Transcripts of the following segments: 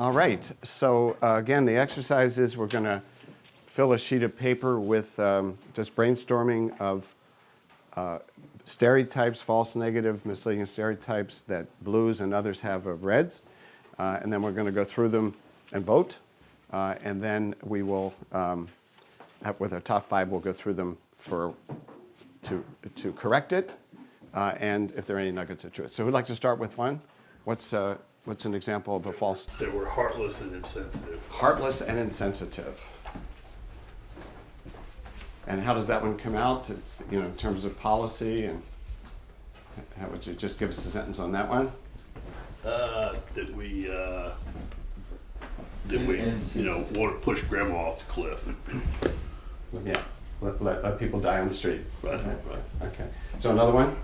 All right, so again, the exercise is we're going to fill a sheet of paper with just brainstorming of stereotypes, false, negative, misleading stereotypes that blues and others have of reds. And then we're going to go through them and vote. And then we will, with our top 5, we'll go through them to correct it. And if there are any nuggets of truth. So who'd like to start with one? What's an example of a false? They were heartless and insensitive. Heartless and insensitive. And how does that one come out? It's, in terms of policy, and how would you just give us a sentence on that one? That we want to push grandma off the cliff. Yeah, let people die on the street. Right. Okay. Right. Okay. So another one?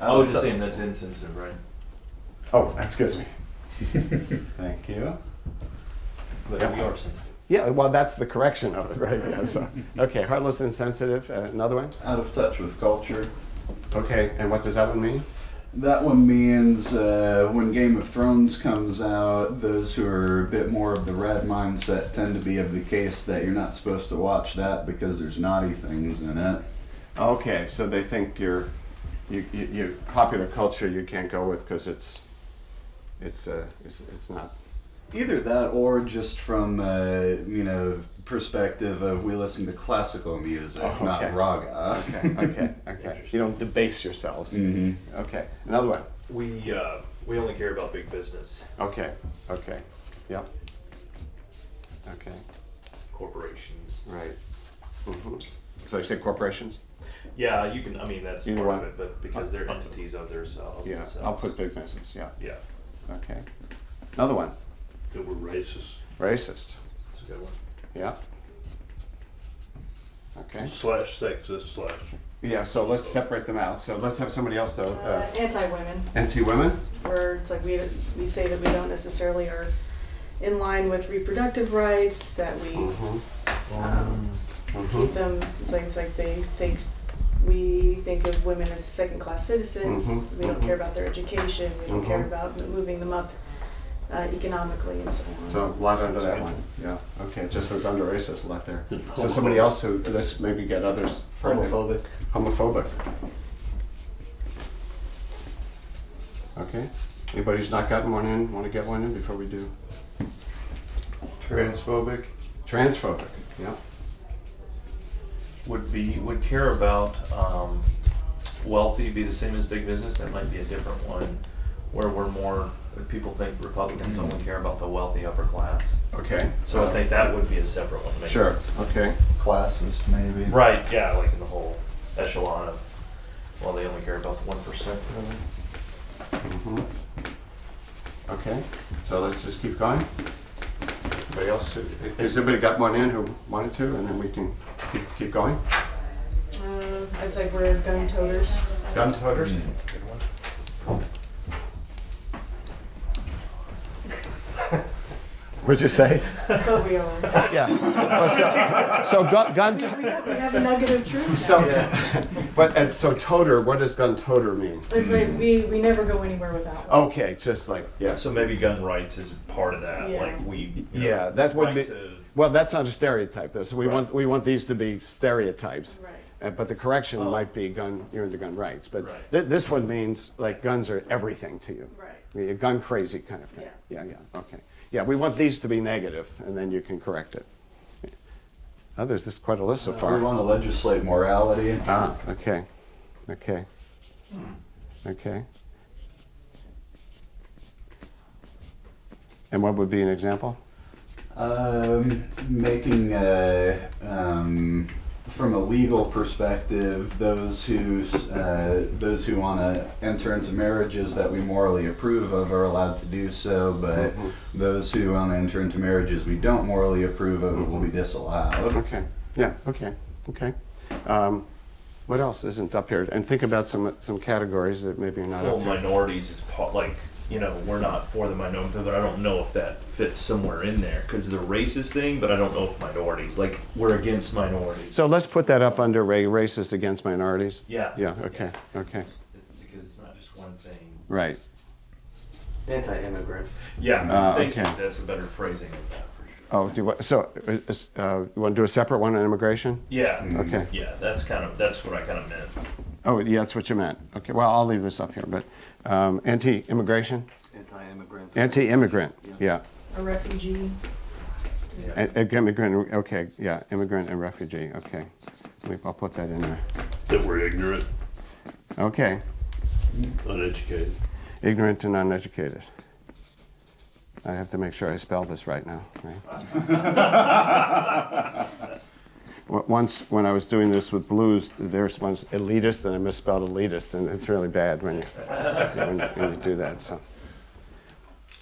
I was just saying that's insensitive, right? Oh, excuse me. Thank you. But Yeah. we are sensitive. Yeah, well, that's the correction of it, right? Yeah, so, okay, heartless and insensitive. Another one? Out of touch with culture. Okay, and what does that one mean? That one means when Game of Thrones comes out, those who are a bit more of the red mindset tend to be of the case that you're not supposed to watch that because there's naughty things in it. Okay, so they think you popular culture you can't go with because it's not. Either that or just from perspective of we listen to classical music, not raga. Okay. You don't debase yourselves. Mm-hmm. Okay, another one. We only care about big business, Okay. Yep. Okay. corporations. Right. Mm-hmm. So you say corporations? Yeah, you can. I mean, that's Either part one. of it, but because they're entities of themselves. Yeah. I'll put big business. Yeah. Yeah, Okay. Another one. That were racist. Racist. that's a good one. Yeah. Okay. / sexist / Yeah. So let's separate them out. So let's have somebody else though. Anti-women, Anti-women. where it's like we say that we don't necessarily are in line with reproductive rights, that we keep them. It's like they think we think of women as second-class citizens. We don't care about their education. We don't care about moving them up economically and so on. So a lot under that one. Yeah. Okay. Just as under racist, a lot there. So somebody else who let's maybe get others further. Homophobic. Okay. Anybody who's not gotten one in, want to get one in before we do? Transphobic. Transphobic. Yeah. Would care about wealthy be the same as big business? That might be a different one, where we're more. People think Republicans only care about the wealthy upper class. Okay. So I think that would be a separate one. Maybe. Sure. Okay. Classist, maybe. Right. Yeah, like in the whole echelon of. Well, they only care about the 1%. Okay. So let's just keep going. Anybody else? Has anybody got one in who wanted to, and then we can keep going? I'd say we're gun toters. Gun toters. Good one. What'd you say? But we are. Yeah. Well, so gun. We have a nugget of truth. So toter. What does gun toter mean? It's like we never go anywhere without one. Okay, just like So maybe gun rights is part of that. Yeah. Like we. yeah, that would be. right to- Well, that's not a stereotype though. So we Right. want these to be stereotypes. Right. But the correction Oh. might be you're into gun rights. But Right. this one means like guns are everything to you. Right. You're gun crazy kind of thing. Yeah. Okay. Yeah, we want these to be negative, and then you can correct it. There's this quite a list so We far. want to legislate morality. Okay. And what would be an example? Making from a legal perspective, those who want to enter into marriages that we morally approve of are allowed to do so, but those who want to enter into marriages we don't morally approve of will be disallowed. Okay. Yeah. Okay. What else isn't up here? And think about some categories that maybe are not Well, up here. minorities is part, we're not for the minority, but I don't know if that fits somewhere in there because the racist thing, but I don't know if minorities, we're against minorities. So let's put that up under racist against minorities. Yeah. Yeah. Okay. Because it's not just one thing. Right. Anti-immigrant. Yeah, thank you. okay. That's a better phrasing of that for sure. Oh, do you, so you want to do a separate one on immigration? Yeah. Okay. Yeah, that's what I kind of meant. Oh, yeah, that's what you meant. Okay, well, I'll leave this up here, but anti-immigration? Anti-immigrant. Anti-immigrant, yeah. A refugee. Immigrant, okay, yeah, immigrant and refugee, okay. I'll put that in there. That we're ignorant, Okay, uneducated. ignorant and uneducated. I have to make sure I spell this right now, right? Once, when I was doing this with blues, there's one's elitist, and I misspelled elitist, and it's really bad when you do that, so.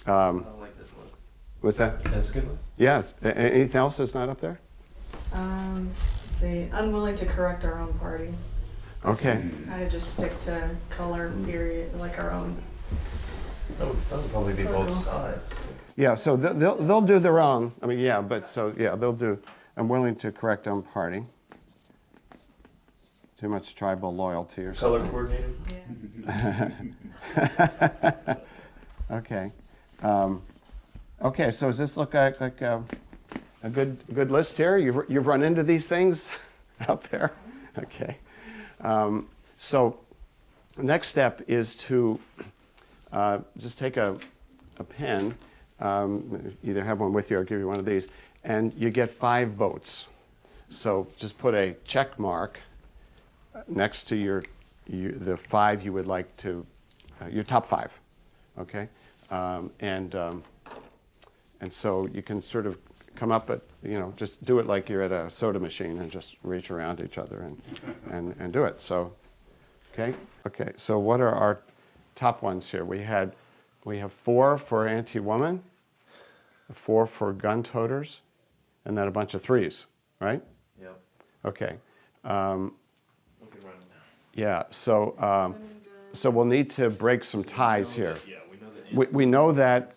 I like this list. What's that? That's a good list. Yeah, anything else that's not up there? Let's see, unwilling to correct our own party. Okay, I just stick to color, period, like our own. That would probably be both sides. yeah, so they'll do their own, I mean, yeah, but so, yeah, they'll do, I'm willing to correct own party. Too much tribal loyalty or Color something. coordinated? Yeah. Okay. Okay, so does this look like a good list here? You've run into these things out there? Okay. So the next step is to just take a pen, either have one with you or give you one of these, and you get 5 votes. So just put a check mark next to the 5 you would like to, your top 5, okay? And so you can sort of come up at, just do it like you're at a soda machine and just reach around each other and do it. So, okay? Okay, so what are our top ones here? We have 4 for anti-woman, 4 for gun toters, and then a bunch of 3s, right? Yep. Okay. We can run it down. Yeah, so we'll need to break some ties here. Yeah, we know that. We know that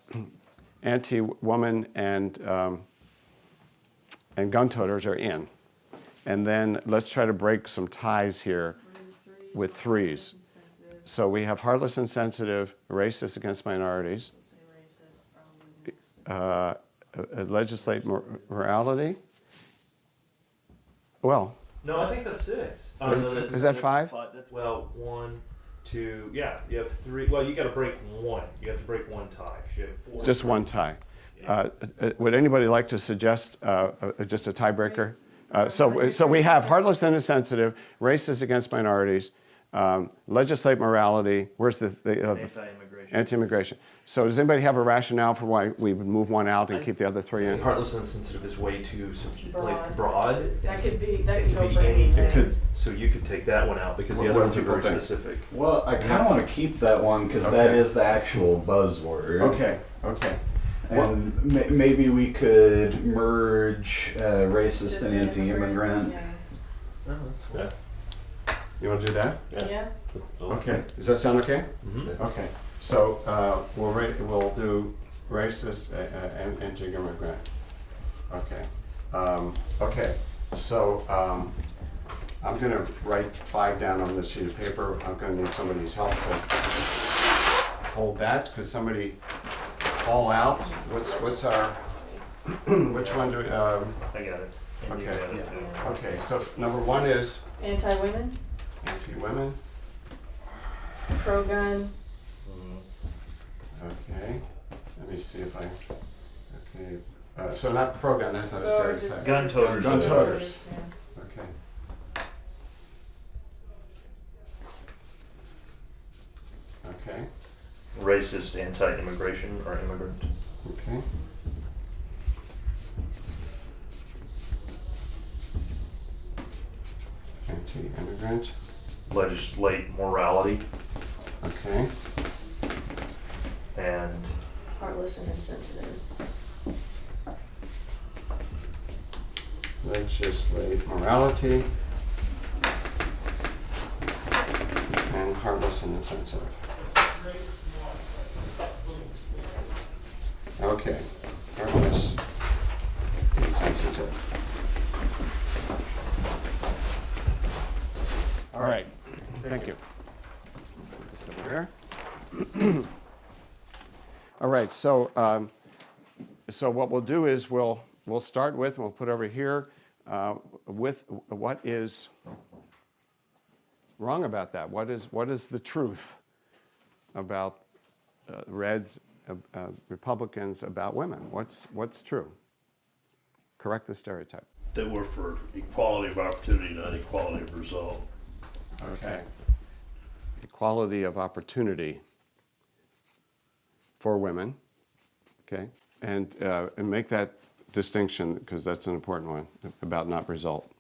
anti-woman and gun toters are in. And then let's try to break some ties here with 3s. So we have heartless, insensitive, racist against minorities, legislate morality. Well, No, I think that's 6. Oh, Is- no, that's, is that that's 5? Well, 1, 2, yeah, you have 3. Well, you got to break 1. You have to break 1 tie. You have 4. just one tie. Would anybody like to suggest just a tiebreaker? So we have heartless and insensitive, racist against minorities, legislate morality. Where's the Anti-immigration. anti-immigration? So does anybody have a rationale for why we would move one out and keep the other 3 in? Heartless and sensitive is way too Broad. broad. That could It go could for be anything. anything. So you could take that one out because the What other do ones are people very think? specific. Well, I kind of want to keep that one because that Okay. is the actual buzzword. Okay. And maybe we could merge racist Just and anti-immigrant. Yeah. No, that's fine. Yeah. You want to do that? Yeah. Okay. Does that sound okay? Mhm. Okay. So we'll do racist and anti-immigrant. Okay. Okay. So I'm going to write 5 down on this sheet of paper. I'm going to need somebody's help to hold that. Could somebody call out? What's our? Which one do we? I got it. And you Okay. got it too. Okay. So number 1 is Anti-women, anti-women. pro-gun, Okay, let me see if okay, so not pro-gun, that's not a or just stereotype. Gun toters. Gun toters. Yeah. Okay. Okay, Racist, anti-immigration, or immigrant. okay. Anti-immigrant, Legislate morality okay. and Heartless and insensitive. Legislate morality and heartless and insensitive. Okay, heartless, insensitive. All right, thank you. This over there. All right, so what we'll do is we'll start with, and we'll put over here, with what is wrong about that. What is the truth about Reds, Republicans, about women? What's true? Correct the stereotype. That we're for equality of opportunity, not equality of result. Okay. Equality of opportunity for women. Okay, and make that distinction, because that's an important one, about not result.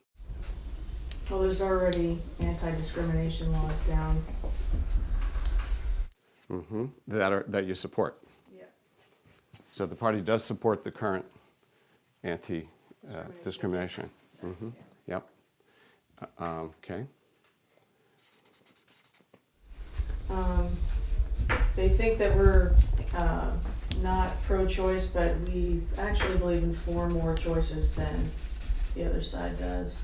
Well, there's already anti-discrimination laws down. That you support. Yeah. So the party does support the current anti-discrimination. Yep. Okay. They think that we're not pro-choice, but we actually believe in 4 more choices than the other side does.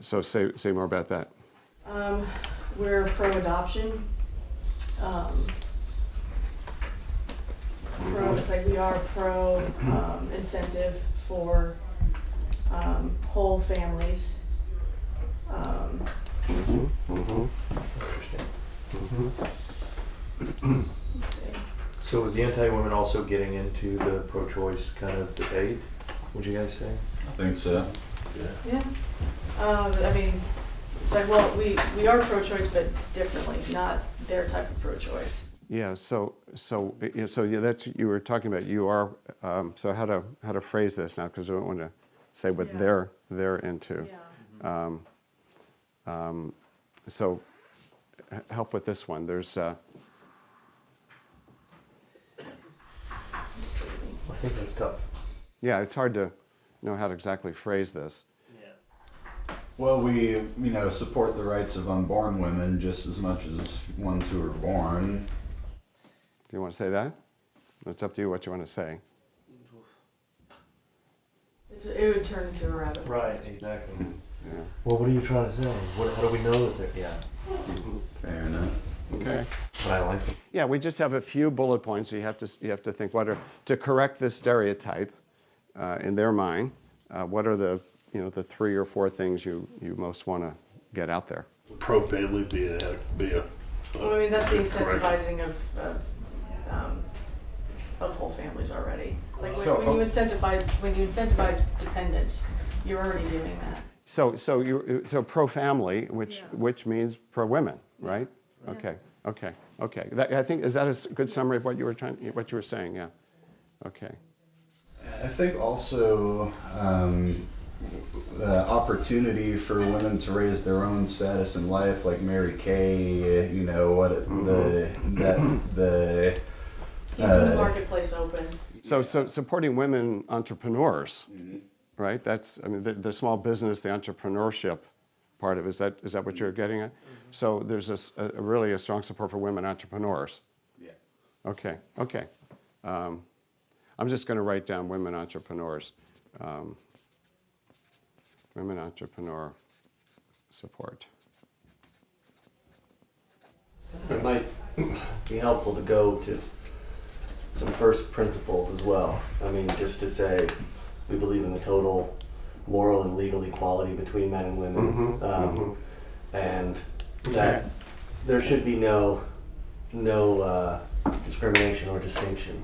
So say more about that. We're pro-adoption. It's like we are pro incentive for whole families. Let's see. So is the anti-women also getting into the pro-choice kind of debate, would you guys say? I think so. Yeah. I mean, it's like, well, we are pro-choice, but differently, not their type of pro-choice. Yeah. So yeah, that's you were talking about. You are. So how to phrase this now? Because I don't want to say what Yeah. they're into. Yeah. So help with this one. There's. I think that's tough. Yeah, it's hard to know how to exactly phrase this. Well, we, support the rights of unborn women just as much as ones who are born. Do you want to say that? It's up to you what you want to say. It would turn into a rabbit hole. Right, exactly. Yeah. Well, what are you trying to say? How do we know that they're, yeah. Fair enough. Okay. But I like it. Yeah, we just have a few bullet points. You have to think to correct this stereotype in their mind. What are the 3 or 4 things you most want to get out there? Pro-family be a Well, I mean, that's the correct. incentivizing of whole families already. Like So- when you incentivize dependence, you're already doing that. So pro-family, Yeah. which means pro-women, right? Yeah. Okay. I think is that a good summary of what you were saying? Yeah. Okay. I think also the opportunity for women to raise their own status in life, like Mary Kay, Keeping the marketplace open. So supporting women entrepreneurs, right? That's the small business, the entrepreneurship part of it. Is that what you're getting at? So there's really a strong support for women entrepreneurs. Yeah. Okay. I'm just going to write down women entrepreneurs. Women entrepreneur support. It might be helpful to go to some first principles as well. I mean, just to say we believe in the total moral and legal equality between men and women, and that there should be no discrimination or distinction.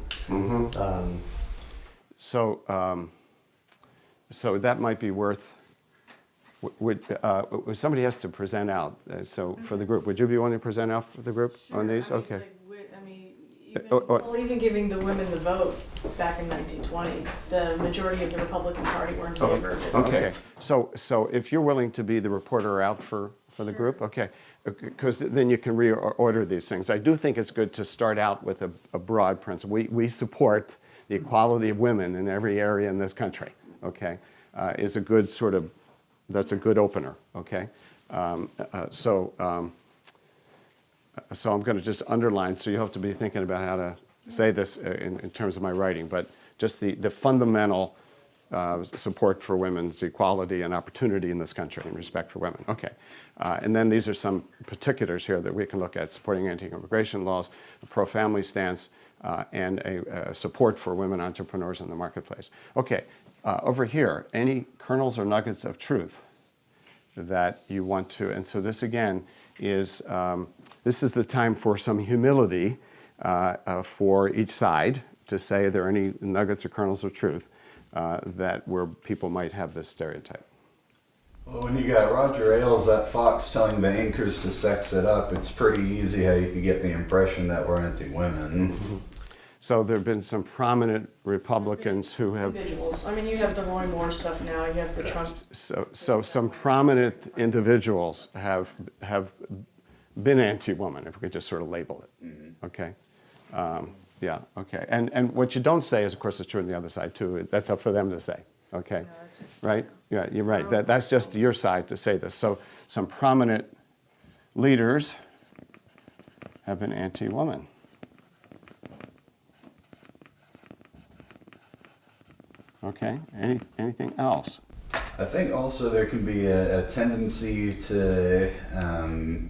So that might be worth. Would somebody has to present out? So for the group, would you be wanting to present out for the group on these? Sure. I mean, Okay. it's like, even giving the women the vote back in 1920, the majority of the Republican Party were in favor of it. Okay. So if you're willing to be the reporter out for the group, okay, because then you can reorder these things. I do think it's good to start out with a broad principle. We support the equality of women in every area in this country. Okay, is a good that's a good opener. Okay, so I'm going to just underline. So you have to be thinking about how to say this in terms of my writing, but just the fundamental support for women's equality and opportunity in this country and respect for women. Okay. And then these are some particulars here that we can look at: supporting anti-immigration laws, a pro-family stance, and a support for women entrepreneurs in the marketplace. Okay, over here, any kernels or nuggets of truth that you want to, and so this again is, this is the time for some humility for each side to say are there any nuggets or kernels of truth that where people might have this stereotype. Well, when you got Roger Ailes at Fox telling the anchors to sex it up, it's pretty easy how you could get the impression that we're anti-women. So there have been some prominent Republicans who have, Individuals. I mean, you have the Roy Moore stuff now. You have the Trump. so some prominent individuals have been anti-woman, if we could just sort of label it. Okay. Yeah. Okay. And what you don't say is, of course, it's true on the other side too. That's up for them to say. Okay. Right. Yeah. You're right. That's just your side to say this. So some prominent leaders have been anti-woman. Okay. Anything else? I think also there can be a tendency to,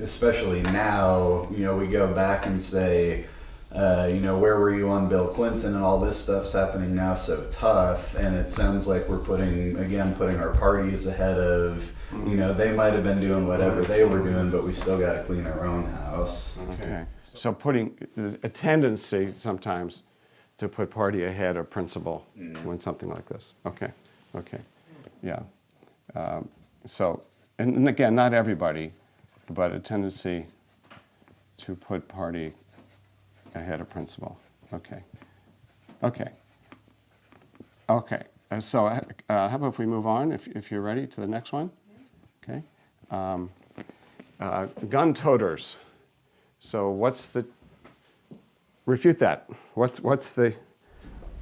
especially now, you know, we go back and say, you know, where were you on Bill Clinton and all this stuff's happening now so tough, and it sounds like we're putting our parties ahead of, you know, they might have been doing whatever they were doing, but we still got to clean our own house. Okay. So putting a tendency sometimes to put party ahead of principle when something like this. Okay. Okay. Yeah. So, and again, not everybody, but a tendency to put party ahead of principle. Okay. Okay. Okay. So, how about if we move on, if you're ready, to the next one? Okay. Gun toters. So, what's the? Refute that. What's the?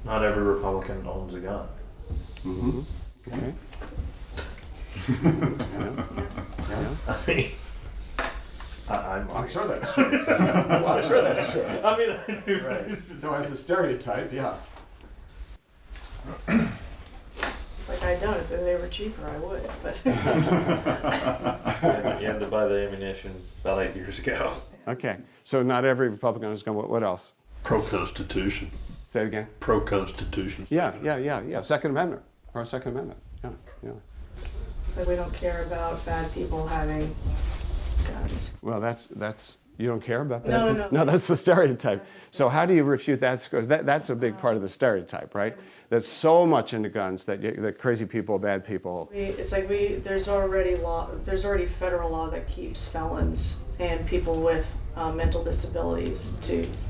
Not every Republican owns a gun. Mm-hmm. Okay. Yeah. I mean, I'm sure that's true. Well, I'm sure that's true. I mean, Right. So as a stereotype, yeah. It's like I don't. If they were cheaper, I would. But you had to buy the ammunition about 8 years ago. Okay. So not every Republican is going. What else? Pro-Constitution. Say it again. Pro-Constitution. Yeah. Second Amendment. Or Second Amendment. Yeah. so we don't care about bad people having guns. Well, that's you don't care about that. No. No, that's the stereotype. So how do you refute that? Because that's a big part of the stereotype, right? That's so much into guns that crazy people, bad people. It's like there's already federal law that keeps felons and people with mental disabilities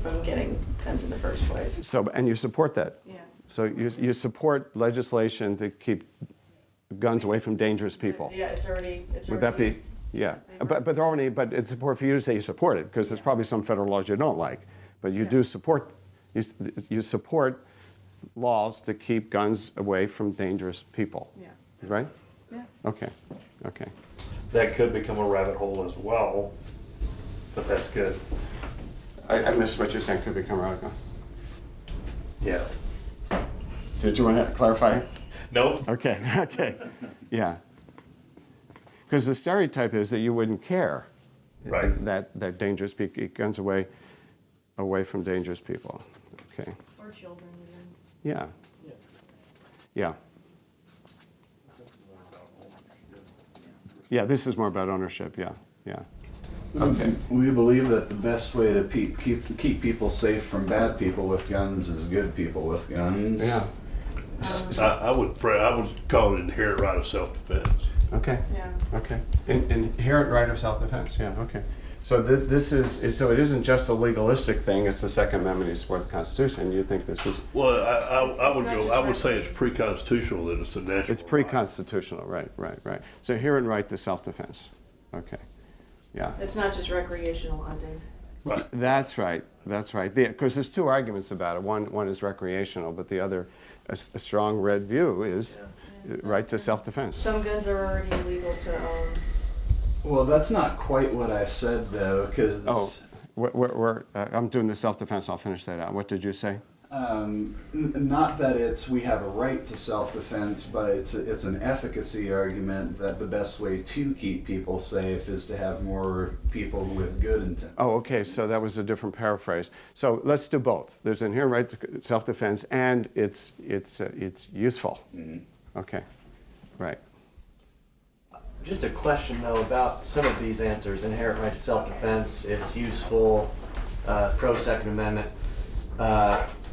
from getting guns in the first place. So and you support that. Yeah. So you support legislation to keep guns away from dangerous people. Yeah, it's already. Would that be? Yeah, but they're already. But it's support for you to say you support it because there's probably some federal laws you don't like, but you do support. You support laws to keep guns away from dangerous people. Yeah. Right? Yeah. Okay. That could become a rabbit hole as well, but that's good. I missed what you're saying. Could become radical. Yeah. Did you want to clarify? Nope. Okay. Yeah. Because the stereotype is that you wouldn't care. Right. That dangerous people keep guns away from dangerous people. Okay. Or children even. Yeah. Yeah, this is more about ownership, yeah. Okay. We believe that the best way to keep people safe from bad people with guns is good people with guns. Yeah. I would call it inherent right of self-defense. Okay. Yeah. Okay. Inherent right of self-defense, yeah, okay. So this is, so it isn't just a legalistic thing, it's the Second Amendment, you support the Constitution, you think this is? Well, I would just say it's pre-constitutional that it's a natural. It's pre-constitutional, right. So inherent right to self-defense, okay, yeah. It's not just recreational hunting. Right. That's right. Because there's two arguments about it. One is recreational, but the other, a strong red view is right to self-defense. Some guns are already illegal to own. Well, that's not quite what I said though, because I'm doing the self-defense. I'll finish that out. What did you say? Not that we have a right to self-defense, but it's an efficacy argument that the best way to keep people safe is to have more people with good intent. Oh, okay, so that was a different paraphrase. So let's do both. There's an inherent right to self-defense, and it's useful. Okay, right. Just a question though about some of these answers: inherent right to self-defense, it's useful, pro-Second Amendment.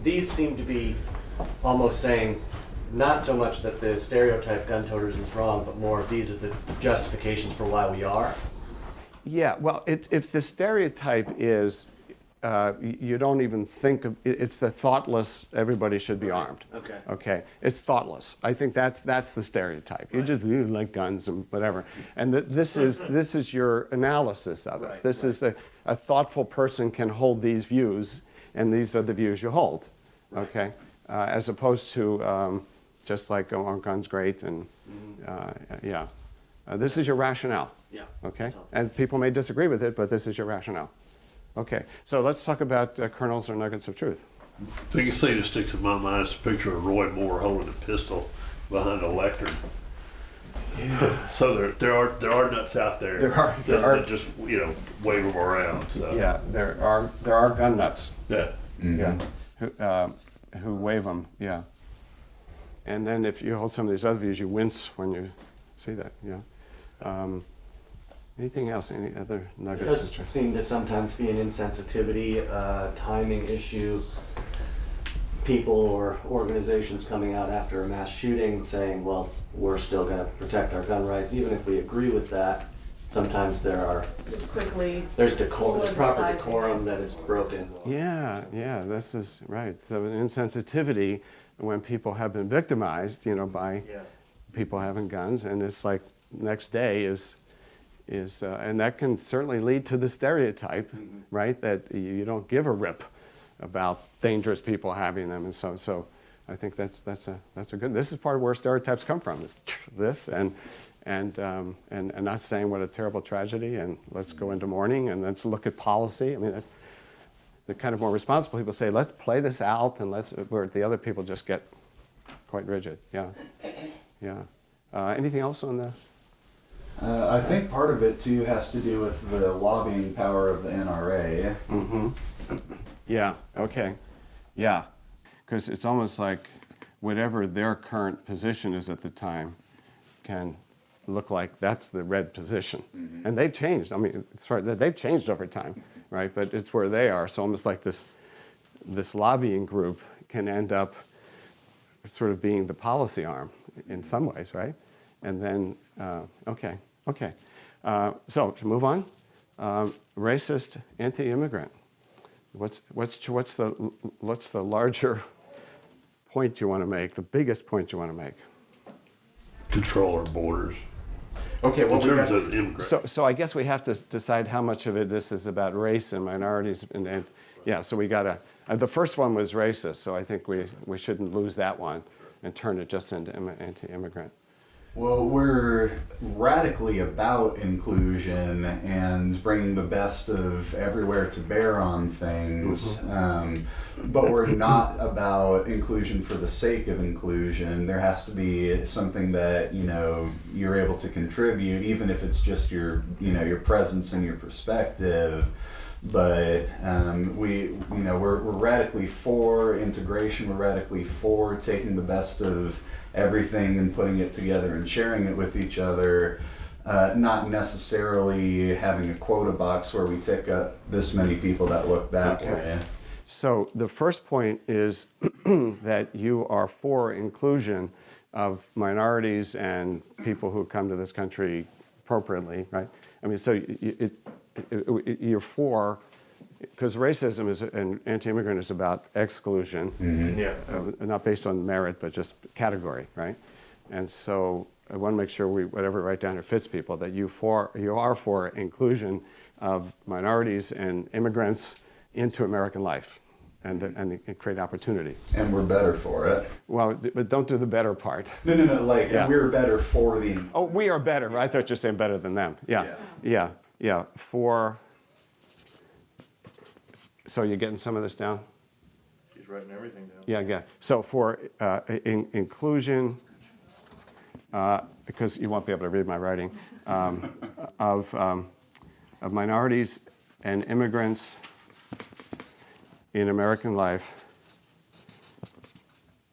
These seem to be almost saying not so much that the stereotype gun toters is wrong, but more these are the justifications for why we are. Yeah, well, if the stereotype is you don't even think of it's the thoughtless. Everybody should be armed. Okay. Okay, it's thoughtless. I think that's the stereotype. You like guns and whatever. And this is your analysis of it. Right, This is a thoughtful person can hold these views, and these are the views you hold. Okay, as opposed to just like oh, guns great and yeah. This is your rationale. Yeah. Okay, and people may disagree with it, but this is your rationale. Okay, so let's talk about kernels or nuggets of truth. The biggest thing that sticks in my mind is a picture of Roy Moore holding a pistol behind a lectern. Yeah. So there are nuts out there. There are. that just wave them around. So. Yeah, there are gun nuts. Yeah. Yeah, who wave them. Yeah, and then if you hold some of these other views, you wince when you see that. Yeah. Anything else? Any other It nuggets? does of truth? seem to sometimes be an insensitivity, timing issue. People or organizations coming out after a mass shooting saying, well, we're still going to protect our gun rights. Even if we agree with that, sometimes Just quickly. there's proper politicizing decorum it. that is broken. Yeah, this is right. So an insensitivity when people have been victimized, by people having guns, and it's like next day is and that can certainly lead to the stereotype, right? That you don't give a rip about dangerous people having them, and so I think that's a good. This is part of where stereotypes come from. Is this and not saying what a terrible tragedy and let's go into mourning and let's look at policy. I mean, that's, the kind of more responsible people say let's play this out and where the other people just get quite rigid. Yeah. Anything else on the? I think part of it too has to do with the lobbying power of the NRA. Mm-hmm. Yeah, okay. Yeah, because it's almost like whatever their current position is at the time can look like that's the red position. Mm-hmm. And they've changed. I mean, they've changed over time, right? But it's where they are. So almost like this lobbying group can end up sort of being the policy arm in some ways, right? And then, okay. So to move on, racist, anti-immigrant. What's the larger point you want to make? The biggest point you want to make? Control our borders. Okay, well, In terms of immigrants. So I guess we have to decide how much of it this is about race and minorities. And yeah, so we got to. The first one was racist, so I think we shouldn't lose that one and turn it just into anti-immigrant. Well, we're radically about inclusion and bringing the best of everywhere to bear on things, but we're not about inclusion for the sake of inclusion. There has to be something that you're able to contribute, even if it's just your presence and your perspective. But we're radically for integration. We're radically for taking the best of everything and putting it together and sharing it with each other, not necessarily having a quota box where we tick up this many people that look that way. So the first point is that you are for inclusion of minorities and people who come to this country appropriately, right? I mean, so you're for, because racism and anti-immigrant is about exclusion, not based on merit, but just category, right? And so I want to make sure whatever we write down here fits people, that you are for inclusion of minorities and immigrants into American life and create opportunity. And we're better for it. Well, but don't do the better part. No, we're better for the... Oh, we are better. I thought you were saying better than them. Yeah. For... So you're getting some of this down? He's writing everything down. Yeah. So for inclusion, because you won't be able to read my writing, of minorities and immigrants in American life,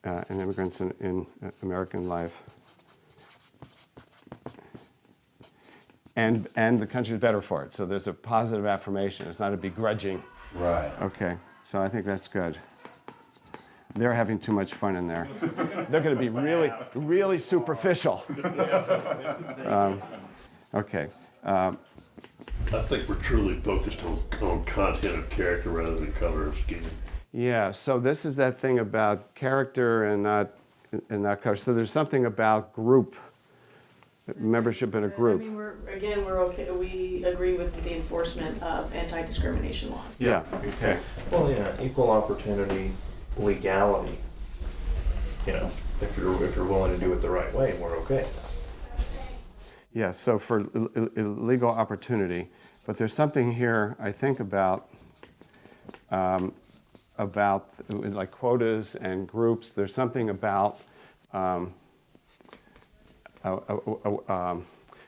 and immigrants in American life, and the country's better for it. So there's a positive affirmation. It's not a begrudging. Right. Okay, so I think that's good. They're having too much fun in there. They're going to be really, really superficial. Okay. I think we're truly focused on content of character rather than color of skin. Yeah. So this is that thing about character and not color. So there's something about group, membership in a I group. mean, we're okay. We agree with the enforcement of anti-discrimination laws. Yeah. Okay. Well, yeah, equal opportunity, legality. You know, if you're willing to do it the right way, we're okay. Yeah. So for legal opportunity, but there's something here I think about like quotas and groups. There's something about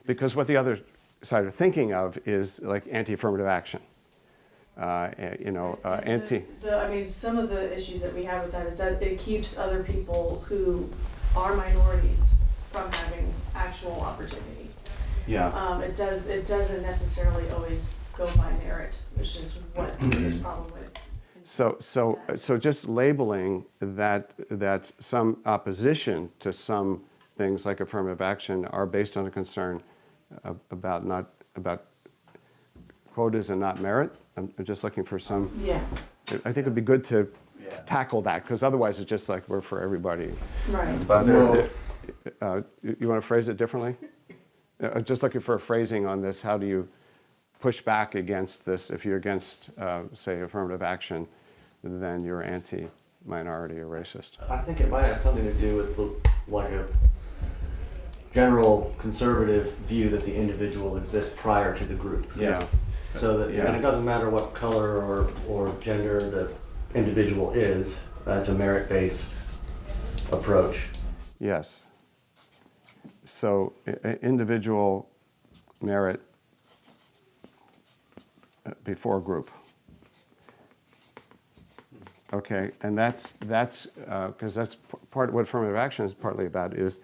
because what the other side are thinking of is like anti-affirmative action. Anti. I mean, some of the issues that we have with that is that it keeps other people who are minorities from having actual opportunity. Yeah. It doesn't necessarily always go by merit, which is what the biggest problem with. So just labeling that some opposition to some things like affirmative action are based on a concern about quotas and not merit. I'm just looking for some. Yeah. I think it'd be good to tackle that, because otherwise it's just like we're for everybody. Right. But You want to phrase it differently? Just looking for a phrasing on this. How do you push back against this? If you're against, say, affirmative action, then you're anti-minority or racist. I think it might have something to do with like a general conservative view that the individual exists prior to the group. Yeah. So that, Yeah. and it doesn't matter what color or gender the individual is, it's a merit-based approach. Yes. So individual merit before group. Okay, and that's because that's part of what affirmative action is partly about, is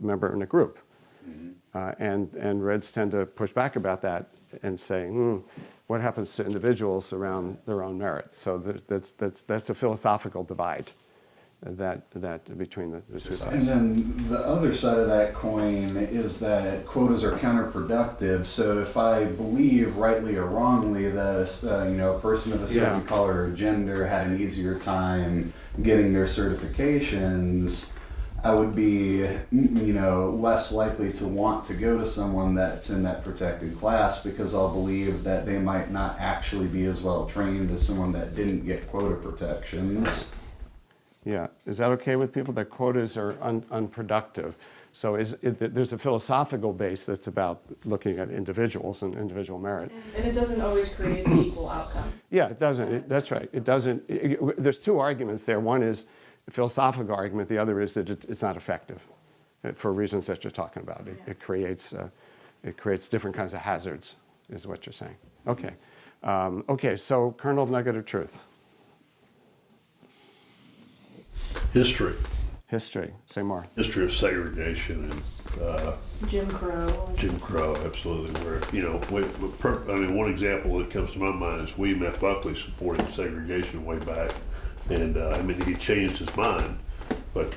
a member in a group. And Reds tend to push back about that and say, what happens to individuals around their own merit? So that's a philosophical divide that between the two And sides. then the other side of that coin is that quotas are counterproductive. So if I believe, rightly or wrongly, that a person of a certain Yeah. color or gender had an easier time getting their certifications, I would be, less likely to want to go to someone that's in that protected class, because I'll believe that they might not actually be as well trained as someone that didn't get quota protections. Yeah, is that okay with people, that quotas are unproductive? So there's a philosophical base that's about looking at individuals and individual merit. And it doesn't always create an equal outcome. Yeah, it doesn't. That's right. It doesn't. There's two arguments there. One is a philosophical argument. The other is that it's not effective for reasons that you're talking about. It creates different kinds of hazards, is what you're saying. Okay. Okay. So kernel nugget of truth. History Say more. of segregation and Jim Crow. Jim Crow, absolutely. One example that comes to my mind is William F. Buckley supporting segregation way back, and he changed his mind, but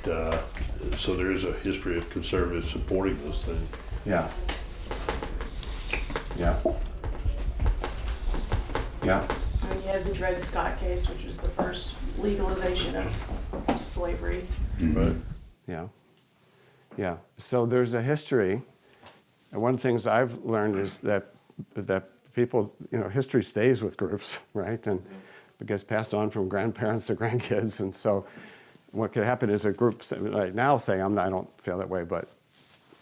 so there is a history of conservatives supporting those things. Yeah. Yeah. Yeah. I mean, you have the Dred Scott case, which was the first legalization of slavery. Right. Yeah. Yeah. So there's a history. And one of the things I've learned is that people, history stays with groups, right? And it gets passed on from grandparents to grandkids. And so what could happen is a group right now say, I don't feel that way, but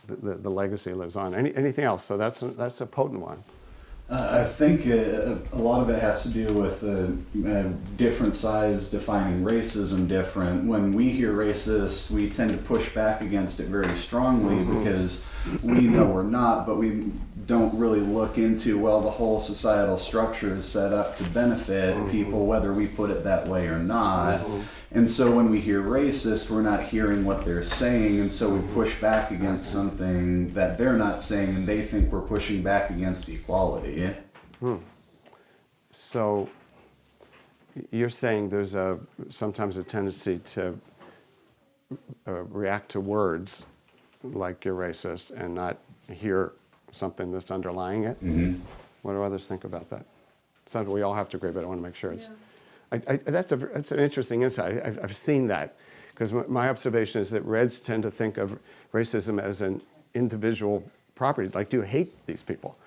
the legacy lives on. Anything else? So that's a potent one. I think a lot of it has to do with different sides defining racism different. When we hear racist, we tend to push back against it very strongly because we know we're not, but we don't really look into, well, the whole societal structure is set up to benefit people whether we put it that way or not. And so when we hear racist, we're not hearing what they're saying, and so we push back against something that they're not saying, and they think we're pushing back against equality. So you're saying there's sometimes a tendency to react to words like you're racist and not hear something that's underlying it? What do others think about that? It's not that we all have to agree, but I want to make sure it's... That's an interesting insight. I've seen that, because my observation is that Reds tend to think of racism as an individual property, like, do you hate these people?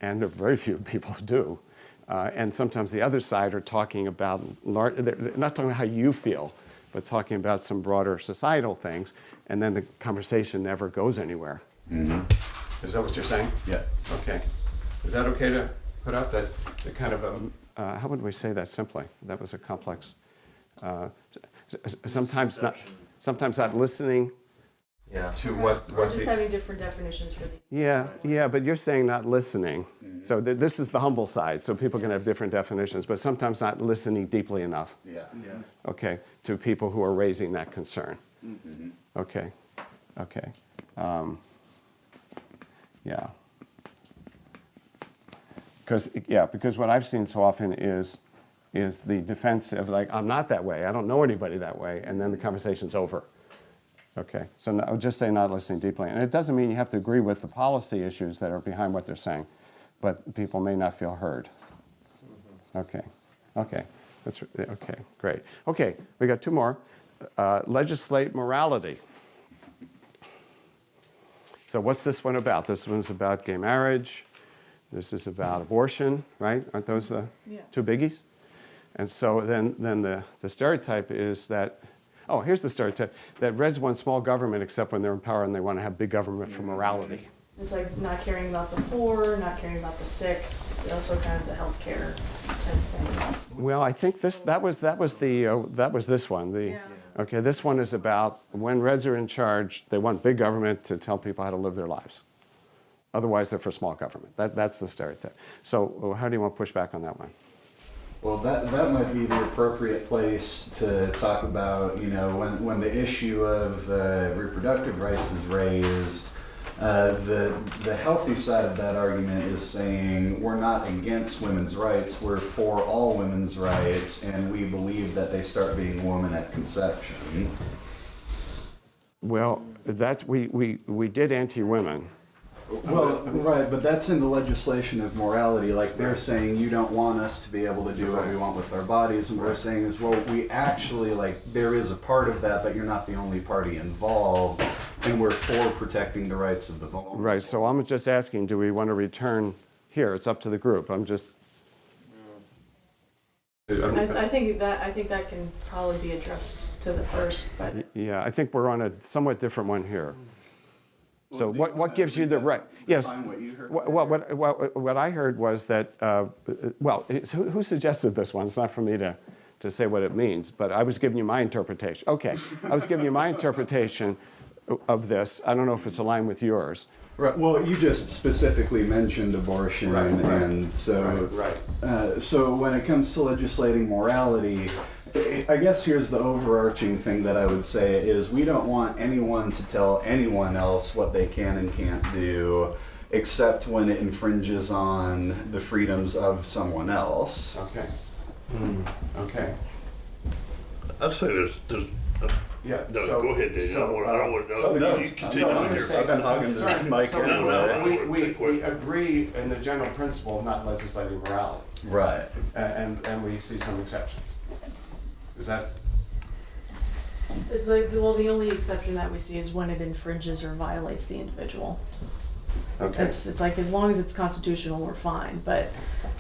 And very few people do. And sometimes the other side are talking about, they're not talking about how you feel, but talking about some broader societal things, and then the conversation never goes anywhere. Is that what you're saying? Yeah. Okay. Is that okay to put up that the kind of how would we say that simply? That was a complex. Sometimes not listening to what We're just the, having different definitions for the. yeah, but you're saying not listening. So this is the humble side. So people can have different definitions, but sometimes not listening deeply enough. Yeah. Okay, to people who are raising that concern. Okay. Yeah. Because what I've seen so often is the defensive, like, I'm not that way, I don't know anybody that way, and then the conversation's over. Okay, so I'll just say not listening deeply. And it doesn't mean you have to agree with the policy issues that are behind what they're saying, but people may not feel heard. Okay, great. Okay, we got two more. Legislate morality. So what's this one about? This one's about gay marriage. This is about abortion, right? Aren't those the two biggies? And so then the stereotype is that, here's the stereotype, that Reds want small government except when they're in power and they want to have big government for morality. It's like not caring about the poor, not caring about the sick, but also kind of the healthcare type thing. Well, I think that was this one. Okay, this one is about when Reds are in charge, they want big government to tell people how to live their lives. Otherwise, they're for small government. That's the stereotype. So how do you want to push back on that one? Well, that might be the appropriate place to talk about, when the issue of reproductive rights is raised, the healthy side of that argument is saying we're not against women's rights, we're for all women's rights, and we believe that they start being women at conception. Well, we did anti-women. Well, right, but that's in the legislation of morality. Like, they're saying you don't want us to be able to do what we want with our bodies, and we're saying is, well, we actually, there is a part of that, but you're not the only party involved, and we're for protecting the rights of the vulnerable. Right, so I'm just asking, do we want to return here? It's up to the group. I'm just... I think that can probably be addressed to the first, but Yeah, I think we're on a somewhat different one here. So what gives you the right? Yes. What you heard? What I heard was that, who suggested this one? It's not for me to say what it means, but I was giving you my interpretation. Okay, I was giving you my interpretation of this. I don't know if it's aligned with yours. Right. Well, you just specifically mentioned abortion, and so so when it comes to legislating morality, I guess here's the overarching thing that I would say is we don't want anyone to tell anyone else what they can and can't do, except when it infringes on the freedoms of someone else. Okay. Okay. I'd say there's Yeah. no, go ahead, Daniel. I don't want to. You continue I'm on just here. saying, I've been hugging the mic so anyway. we agree in the general principle of not legislating morality, Right. and we see some exceptions. Is that? it's like, well, the only exception that we see is when it infringes or violates the individual. Okay. It's like, as long as it's constitutional, we're fine. But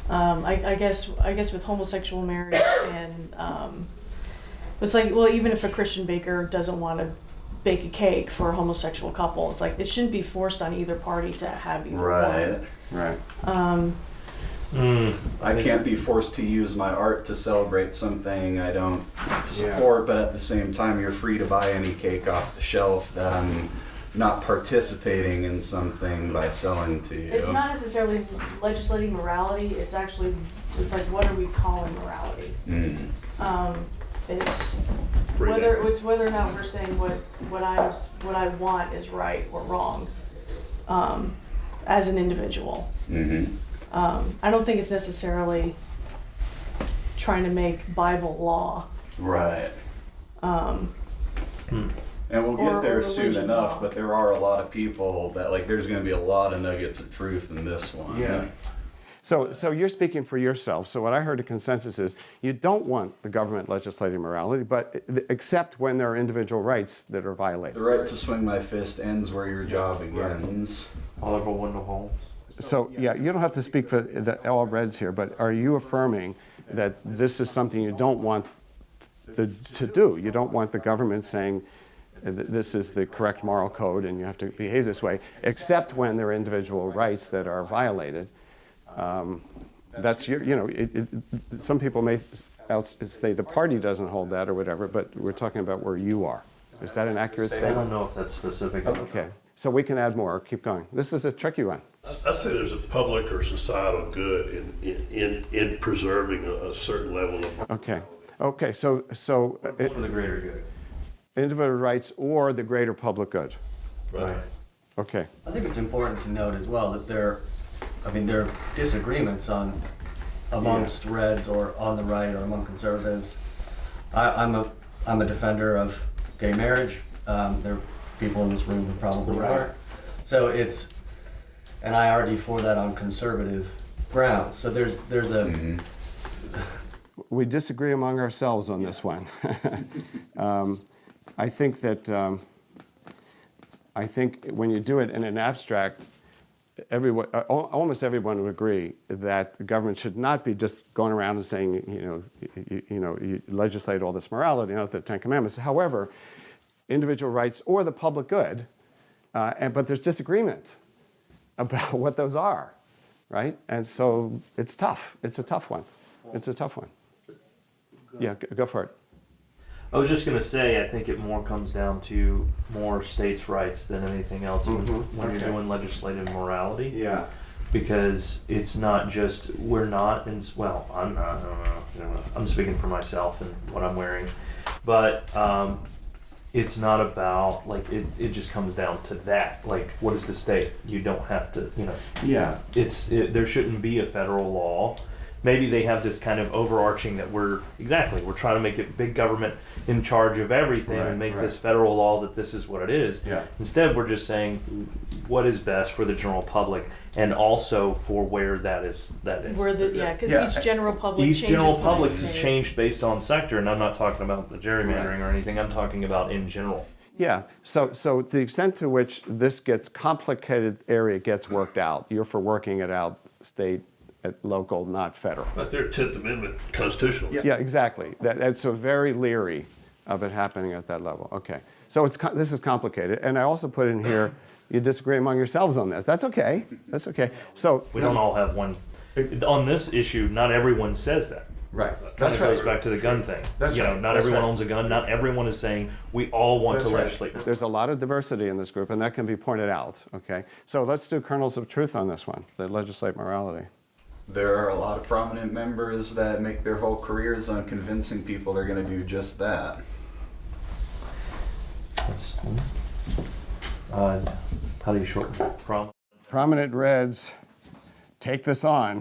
I guess with homosexual marriage and it's like, well, even if a Christian baker doesn't want to bake a cake for a homosexual couple, it's like it shouldn't be forced on either party to have either one. Right. I can't be forced to use my art to celebrate something I don't support, but at the same time, you're free to buy any cake off the shelf that I'm not participating in something by selling to you. It's not necessarily legislating morality. It's actually, it's like, what are we calling morality? It's whether or not we're saying what I want is right or wrong, as an individual. I don't think it's necessarily trying to make Bible law. Right. And we'll Or get there soon religion enough, law. but there are a lot of people that, like, there's going to be a lot of nuggets of truth in this one. Yeah. So you're speaking for yourself. So what I heard a consensus is you don't want the government legislating morality, but except when there are individual rights that are violated. The right to swing my fist ends where your job begins. Oliver Wendell Holmes. So yeah, you don't have to speak for the all Reds here, but are you affirming that this is something you don't want to do? You don't want the government saying this is the correct moral code and you have to behave this way, except when there are individual rights that are violated. That's some people may say the party doesn't hold that or whatever, but we're talking about where you are. Is that an accurate I statement? don't know if that's specific. Okay, so we can add more. Keep going. This is a tricky one. I'd say there's a public or societal good in preserving a certain level of. Okay. So For the greater good. individual rights or the greater public good. Right. Okay. I think it's important to note as well that there are disagreements amongst Reds or on the right or among conservatives. I'm a defender of gay marriage. There are people in this room who probably aren't. So and I argue for that on conservative grounds. So there's a We disagree among ourselves on this one. I think that I think when you do it in an abstract, almost everyone would agree that the government should not be just going around and saying, you legislate all this morality, the Ten Commandments. However, individual rights or the public good, but there's disagreement about what those are, right? And so it's tough. It's a tough one. It's a tough one. Yeah, go for it. I was just going to say, I think it more comes down to more states' rights than anything else when you're doing legislative morality. Yeah. Because it's not just, I'm not, I don't know, I'm speaking for myself and what I'm wearing. But it's not about, it just comes down to that. Like, what is the state? You don't have to, Yeah. there shouldn't be a federal law. Maybe they have this kind of overarching that we're trying to make it big government in charge of everything and make this federal law that this is what it is. Yeah. Instead, we're just saying what is best for the general public and also for where that is. Because each general public Each changes general by public state. is changed based on sector, and I'm not talking about the gerrymandering or anything. I'm talking about in general. Yeah, so to the extent to which this gets complicated area gets worked out, you're for working it out state, local, not federal. But their 10th Amendment constitutional. Yeah, exactly. That's so very leery of it happening at that level. Okay, so this is complicated, and I also put in here you disagree among yourselves on this. That's okay. That's okay. So We don't all have one. On this issue, not everyone says that. right. Kind of goes back to the gun thing. That's right. Not That's everyone right. owns a gun. Not everyone is saying we all want to legislate. There's a lot of diversity in this group, and that can be pointed out. Okay, so let's do kernels of truth on this one. That legislate morality. There are a lot of prominent members that make their whole careers on convincing people they're going to do just that. How do you shorten prom? Prominent Reds take this on.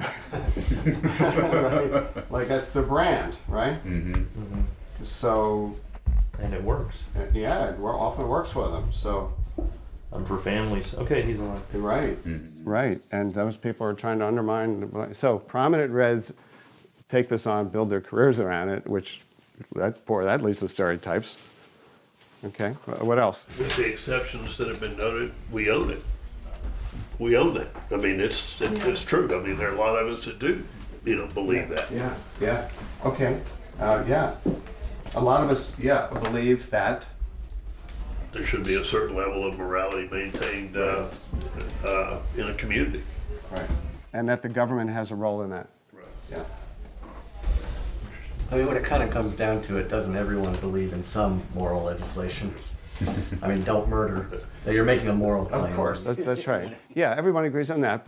Like that's the brand, right? So And it works. yeah, it often works for them. So I'm for families. Okay, he's alive. right, right, and those people are trying to undermine. So prominent Reds take this on, build their careers around it, which that leads to stereotypes. Okay, what else? With the exceptions that have been noted, we own it. We own that. I mean, it's true. I mean, there are a lot of us that do, believe that. Yeah. Okay. Yeah. A lot of us, believe that. There should be a certain level of morality maintained in a community. Right. and that the government has a role in that. Right. Yeah. I mean, when it kind of comes down to it, doesn't everyone believe in some moral legislation? I mean, don't murder. You're making a moral claim. Of course, that's right. Yeah, everyone agrees on that,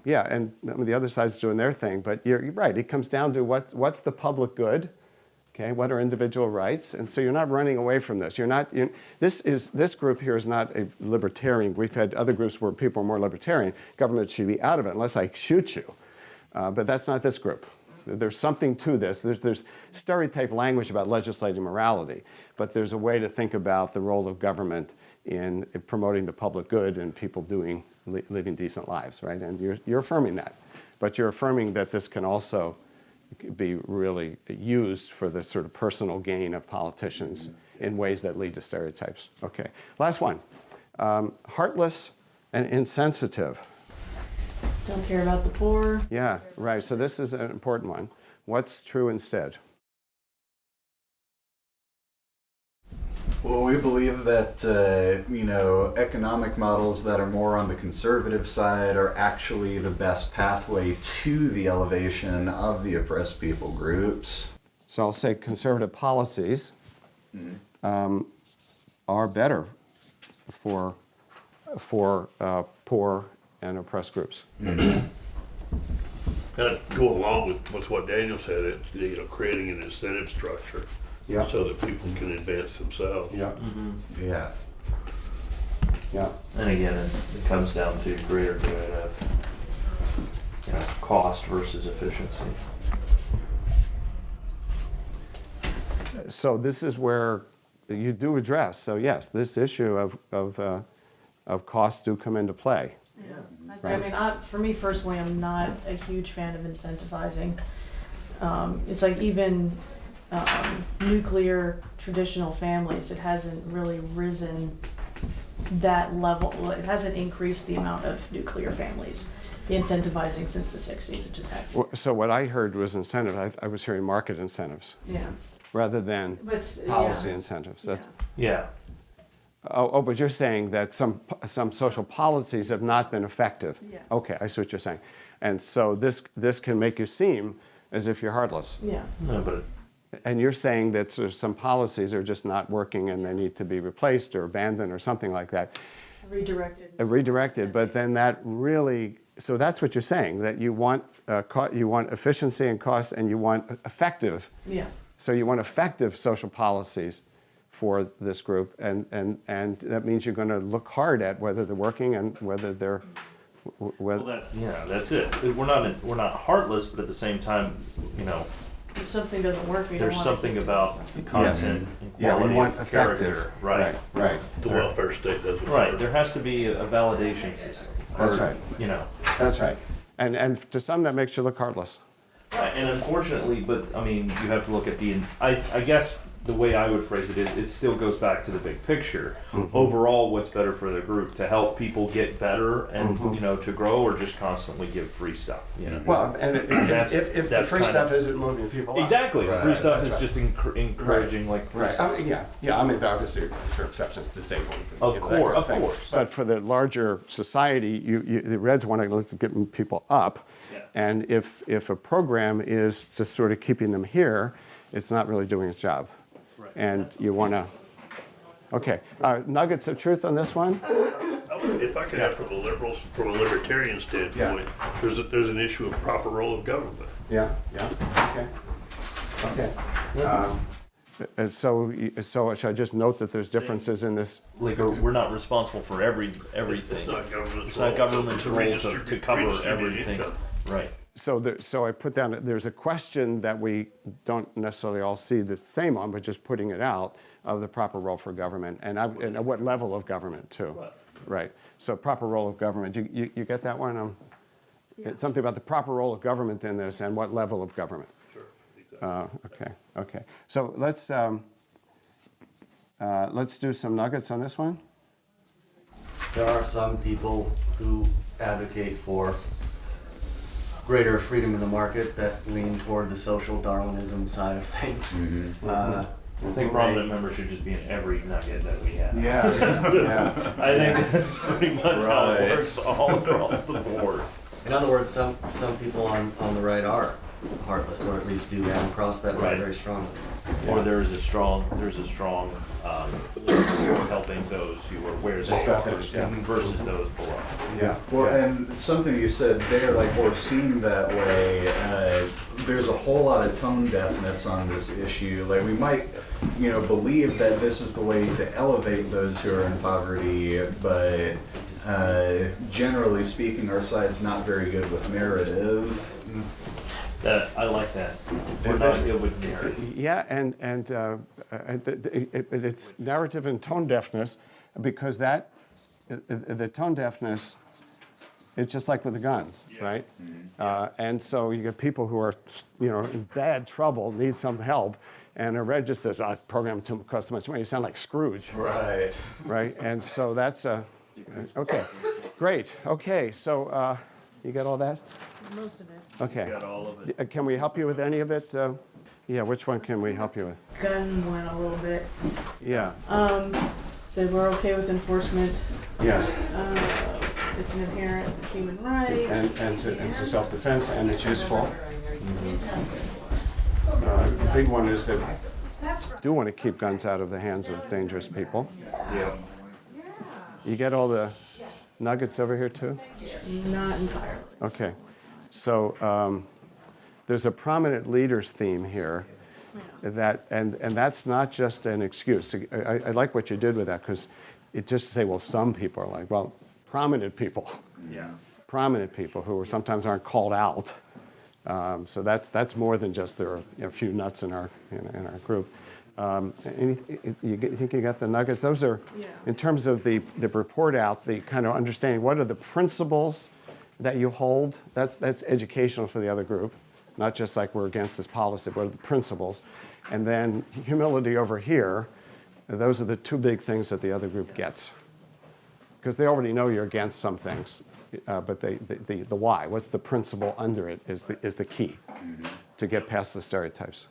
yeah, and I mean, the other side's doing their thing, but you're right. It comes down to what's the public good, okay? What are individual rights? And so you're not running away from this. This group here is not a libertarian. We've had other groups where people are more libertarian. Government should be out of it unless I shoot you, but that's not this group. There's something to this. There's stereotype language about legislating morality, but there's a way to think about the role of government in promoting the public good and people living decent lives, right? And you're affirming that, but you're affirming that this can also be really used for the sort of personal gain of politicians in ways that lead to stereotypes. Okay, last one. Heartless and insensitive. Don't care about the poor. Yeah, right. So this is an important one. What's true instead? Well, we believe that economic models that are more on the conservative side are actually the best pathway to the elevation of the oppressed people groups. So I'll say conservative policies are better for poor and oppressed groups. Kind of go along with what Daniel said, creating an incentive structure Yeah. so that people can advance themselves. Yeah. Yeah. Yeah. And again, it comes down to greater good of cost versus efficiency. So this is where you do address. So yes, this issue of costs do come into play. Yeah. I mean, for me personally, I'm not a huge fan of incentivizing. It's like even nuclear traditional families, it hasn't really risen that level. It hasn't increased the amount of nuclear families. The incentivizing since the 60s, it just hasn't. So what I heard was incentive. I was hearing market incentives Yeah. rather than But policy yeah. incentives. Yeah. Yeah. But you're saying that some social policies have not been effective. Yeah. Okay, I see what you're saying. And so this can make you seem as if you're heartless. Yeah. No, but And you're saying that some policies are just not working and they need to be replaced or abandoned or something like that. Redirected, but then that really, so that's what you're saying, that you want efficiency and cost and you want effective. Yeah. So you want effective social policies for this group, and that means you're going to look hard at whether they're working and whether they're well, that's it. We're not heartless, but at the same time, If something doesn't work, we don't there's want to something keep about doing the something. content and yeah, quality we want of effective. character. Right. Right. The welfare state doesn't Right. work. There has to be a validation system. That's Or, right. That's right. And to some that makes you look heartless. Right, and unfortunately, but I mean, you have to look at I guess the way I would phrase it is, it still goes back to the big picture. Mm-hmm. Overall, what's better for the group, to help people get better and Mm-hmm. to grow, or just constantly give free stuff. Well, and That's- if the that's free kind stuff of- isn't moving people up. Exactly, Right, free stuff that's is right. just encouraging like free Right. stuff. I mean, there are obviously sure exceptions, disabled. Of that kind course, thing. of course. But for the larger society, the Reds want to let's get people up. Yeah. And if a program is just sort of keeping them here, it's not really doing its job. Right. And you want to. Okay, nuggets of truth on this one. If I could add from a libertarian standpoint, there's an issue of proper role of government. Yeah. Okay. And so should I just note that there's differences in this? Like we're not responsible for everything. It's not government's It's not government's role to redistribute cover redistribute everything. income. Right. So I put down, there's a question that we don't necessarily all see the same on, but just putting it out, of the proper role for government, and at what level of government too. Right. So proper role of government. You get that one? It's something about the proper role of government in this and what level of government. Sure, exactly. Okay. So let's do some nuggets on this one. There are some people who advocate for greater freedom in the market that lean toward the social Darwinism side of things. I think prominent members should just be in every nugget that we have. Yeah, yeah. I think that's pretty much how it Right. works all across the board. In other words, some people on the right are heartless, or at least do come across that way Right. very strongly. Or there's a strong for helping those who are where they are Selfish, yeah. versus those below. Yeah. Well, and something you said there, like we're seen that way. There's a whole lot of tone deafness on this issue. Like we might, believe that this is the way to elevate those who are in poverty, but generally speaking, our side's not very good with narrative. I like that. We're not good with narrative. Yeah, and it's narrative and tone deafness, because the tone deafness, it's just like with the guns, right? And so you get people who are, in bad trouble, need some help, and a red just says, program costs too much money. You sound like Scrooge, Right. right? And so that's okay, great. Okay, so you got all that? Most of it. Okay. Got all of it. Can we help you with any of it? Yeah, which one can we help you with? Gun one a little bit. Yeah, Said we're okay with enforcement. yes. It's an inherent human right. And to self-defense, and it's useful. The big one is that do want to keep guns out of the hands of dangerous people. Yeah. You get all the nuggets over here too? Not entirely. Okay, so there's a prominent leaders theme here, and that's not just an excuse. I like what you did with that, because it just to say, well, some people are like, well, prominent people. Yeah. Prominent people who sometimes aren't called out. So that's more than just there are a few nuts in our group. You think you got the nuggets? Those are, Yeah. in terms of the report out, the kind of understanding what are the principles that you hold. That's educational for the other group, not just like we're against this policy. What are the principles? And then humility over here. Those are the two big things that the other group gets, because they already know you're against some things, but the why, what's the principle under it, is the key to get past the stereotypes.